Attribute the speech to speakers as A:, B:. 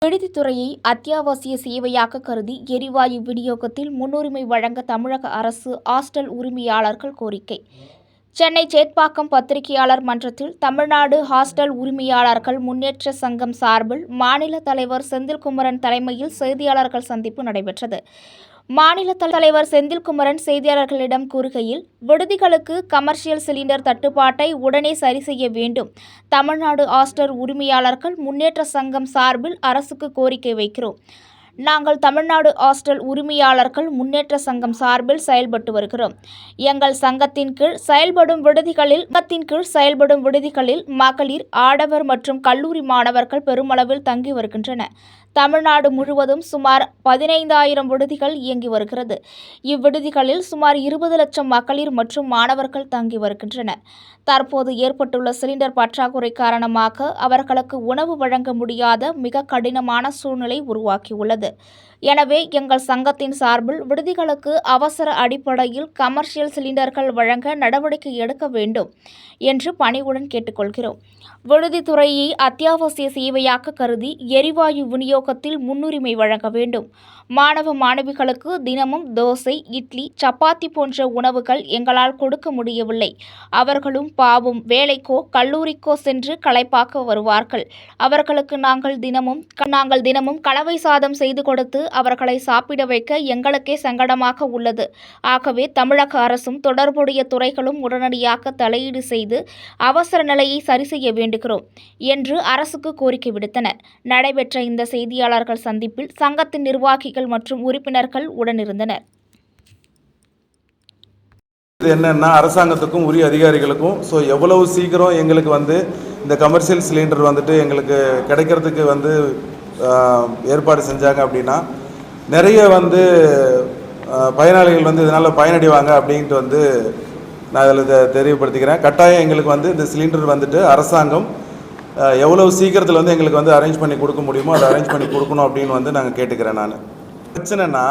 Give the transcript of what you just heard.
A: விடுதித்துறையை அத்தியாவசிய சேவையாக கருதி எரிவாயு விநியோகத்தில் முன்னுரிமை வழங்க தமிழக அரசு ஹாஸ்டல் உரிமையாளர்கள் கோரிக்கை. சென்னை சேத்பாக்கம் பத்திரிகையாளர் மன்றத்தில் தமிழ்நாடு ஹாஸ்டல் உரிமையாளர்கள் முன்னேற்ற சங்கம் சார்பில் மாநில தலைவர் செந்தில்குமரன் தலைமையில் செய்தியாளர்கள் சந்திப்பு நடைபெற்றது. மாநில தலைவர் செந்தில்குமரன் செய்தியாளர்களிடம் கூறுகையில், விடுதிகளுக்கு கமர்ஷியல் சிலிண்டர் தட்டுப்பாட்டை உடனே சரி செய்ய வேண்டும். தமிழ்நாடு ஹாஸ்டல் உரிமையாளர்கள் முன்னேற்ற சங்கம் சார்பில் அரசுக்கு கோரிக்கை வைக்கிறோம். நாங்கள் தமிழ்நாடு ஹாஸ்டல் உரிமையாளர்கள் முன்னேற்ற சங்கம் சார்பில் செயல்பட்டு வருகிறோம். எங்கள் சங்கத்தின் கீழ் செயல்படும் விடுதிகளில் மகளிர், ஆடவர் மற்றும் கல்லூரி மாணவர்கள் பெருமளவில் தங்கி வருகின்றனர். தமிழ்நாடு முழுவதும் சுமார் 15,000 விடுதிகள் இயங்கி வருகிறது. இவ்விடுதிகளில் சுமார் 20 லட்சம் மகளிர் மற்றும் மாணவர்கள் தங்கி வருகின்றனர். தற்போது ஏற்பட்டுள்ள சிலிண்டர் பற்றாக்குறை காரணமாக அவர்களுக்கு உணவு வழங்க முடியாத மிக கடினமான சூழ்நிலை உருவாகியுள்ளது. எனவே எங்கள் சங்கத்தின் சார்பில் விடுதிகளுக்கு அவசர அடிப்படையில் கமர்ஷியல் சிலிண்டர்கள் வழங்க நடவடிக்கை எடுக்க வேண்டும் என்று பணிவுடன் கேட்டுக்கொள்கிறோம். விடுதித்துறையை அத்தியாவசிய சேவையாக கருதி எரிவாயு விநியோகத்தில் முன்னுரிமை வழங்க வேண்டும். மாணவ மாணவிகளுக்கு தினமும் தோசை, இட்லி, சப்பாத்தி போன்ற உணவுகள் எங்களால் கொடுக்க முடியவில்லை. அவர்களும் பாவம் வேலைக்கோ கல்லூரிக்கோ சென்று களைப்பாக்க வருவார்கள். அவர்களுக்கு நாங்கள் தினமும் கலவை சாதம் செய்து கொடுத்து அவர்களை சாப்பிட வைக்க எங்களுக்கே சங்கடமாக உள்ளது. ஆகவே தமிழக அரசும் தொடர்புடைய துறைகளும் உடனடியாக தலையீடு செய்து அவசர நிலையை சரி செய்ய வேண்டுகிறோம் என்று அரசுக்கு கோரிக்கை விடுத்தனர். நடைபெற்ற இந்த செய்தியாளர்கள் சந்திப்பில் சங்கத்தின் நிர்வாகிகள் மற்றும் உறுப்பினர்கள் உடனிருந்தனர்.
B: என்னன்னா, அரசாங்கத்துக்கும் உரிய அதிகாரிகளுக்கும் எவ்வளவு சீக்கிரம் எங்களுக்கு இந்த கமர்ஷியல் சிலிண்டர் எங்களுக்கு கிடைக்கிறதுக்கு ஏற்பாடு செஞ்சாங்க அப்படின்னா நிறைய பயனாளிகள் இதனால் பயனடைவாங்க அப்படின்ட்டு நான் இதில் தெரியப்படுத்திக்கிறேன். கட்டாயம் எங்களுக்கு இந்த சிலிண்டர் அரசாங்கம் எவ்வளவு சீக்கிரத்தில் எங்களுக்கு அரேஞ்ச் பண்ணி கொடுக்க முடியுமோ அதை அரேஞ்ச் பண்ணி கொடுக்கணும் அப்படின்னு நாங்கள் கேட்டுக்கிறேன். நான் பிரச்சனைனா